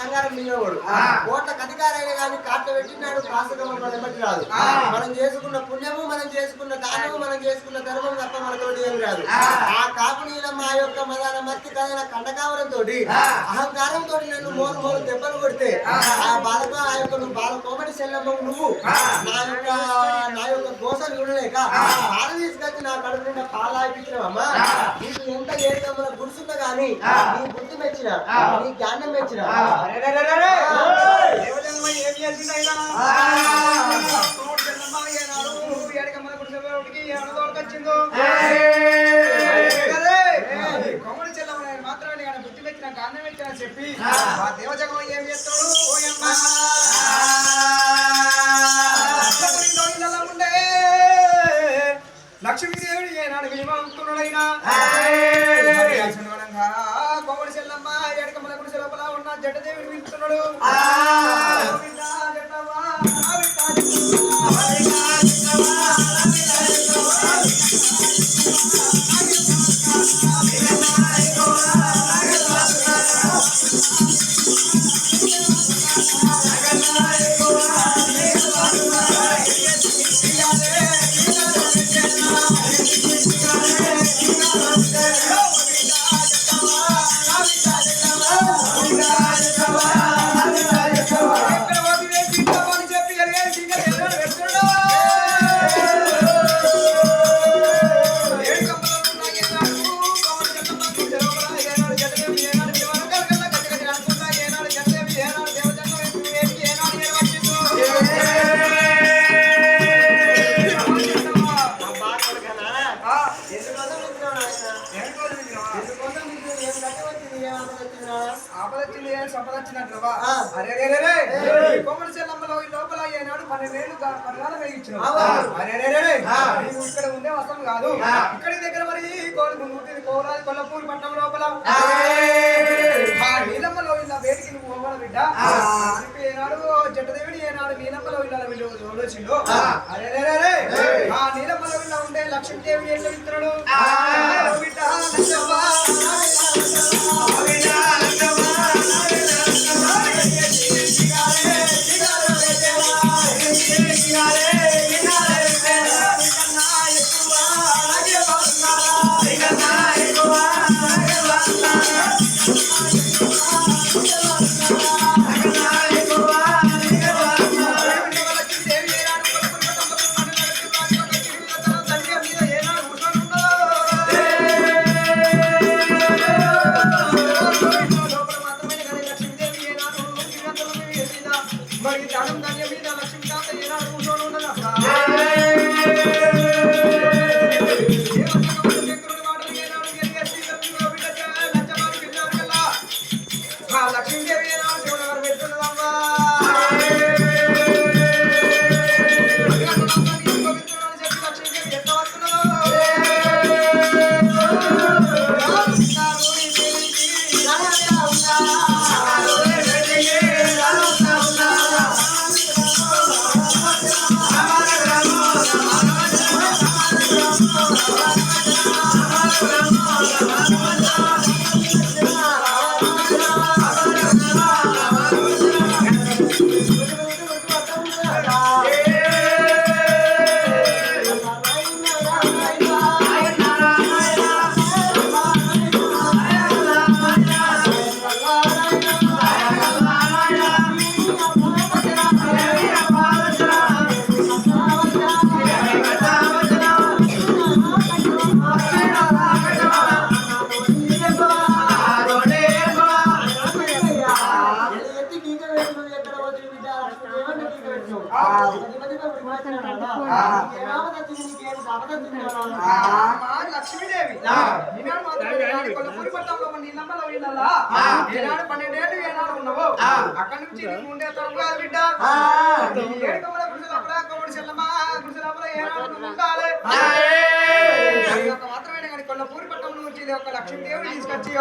బంగారం మిగిలినవాడు కోట్లకు అధికారైన కానీ కాట్ల పెట్టినాడు కాసుగా మనం బట్టి రాదు. మనం చేసుకున్న పుణ్యము, మనం చేసుకున్న దానము, మనం చేసుకున్న ధర్మం తప్ప మనతోటి ఏమి రాదు. ఆ కాపునీలమ్మ ఆ యొక్క మదాన మత్తి కథన కండకావరంతో అహంకారంతో నన్ను మోరు మోరు దెబ్బలు కొడితే ఆ బాలక ఆ యొక్క నువ్వు బాల కోమటి సెల్లమ్మ నువ్వు నా యొక్క దోషాలు చూడలేక పాలు తీసుకొచ్చి నా కడుపు నిండా పాలు ఆగిపించినావమ్మా. నీకు ఎంత ఏడుకమ్మల గుర్తుందా గానీ నీ బుద్ధి మెచ్చిన, నీ జ్ఞానం మెచ్చిన కొమ్మడి చెల్లమ్మ మాత్రమే ఆయన బుద్ధి మెచ్చిన గాంధం మెచ్చిన చెప్పి ఆ దేవజగం ఏం చేస్తాడు ఉండే లక్ష్మీదేవుడు ఏనాడు విలువడుతున్నాడైనా కొమ్మడి చెల్లమ్మ ఎడకమ్మల గుడిసె లోపల ఉన్న జడ్డదేవుడు వింటున్నాడు. కొమ్మడి చెల్లమ్మలో ఈ లోపల ఏనాడు 12 ఏళ్ళు పరిణామం వేయించినావు. ఇక్కడ ఉండే వస్తం కాదు. ఇక్కడి దగ్గర మరి కోరాది కొల్లపూరి పట్టణం లోపల నీలమ్మలో ఇలా వేడికి నువ్వు పోవాల బిడ్డ. ఏనాడు జట్టదేవిని ఏనాడు నీలమ్మలో ఇలా వీళ్ళు ఆ నీలమ్మలో ఇలా ఉండే లక్ష్మీదేవిని ఎట్లా ఇస్తున్నాడు బిడ్డ. లక్ష్మీదేవి కొల్లపూరి పట్టణంలో నీలమ్మలో వీళ్ళల్లా ఏనాడు 12 ఏళ్ళు ఏనాడు ఉన్నావు. అక్కడి నుంచి ఉండే తరం కాదు బిడ్డ. ఏడుకమ్మల గుడిసె లోపల కొమ్మడి చెల్లమ్మ గుడిసె లోపల ఏనాడు ఉండాలి. మాత్రమే కానీ కొల్లపూరి పట్టణం నుంచి ఒక లక్ష్మీదేవి తీసుకొచ్చి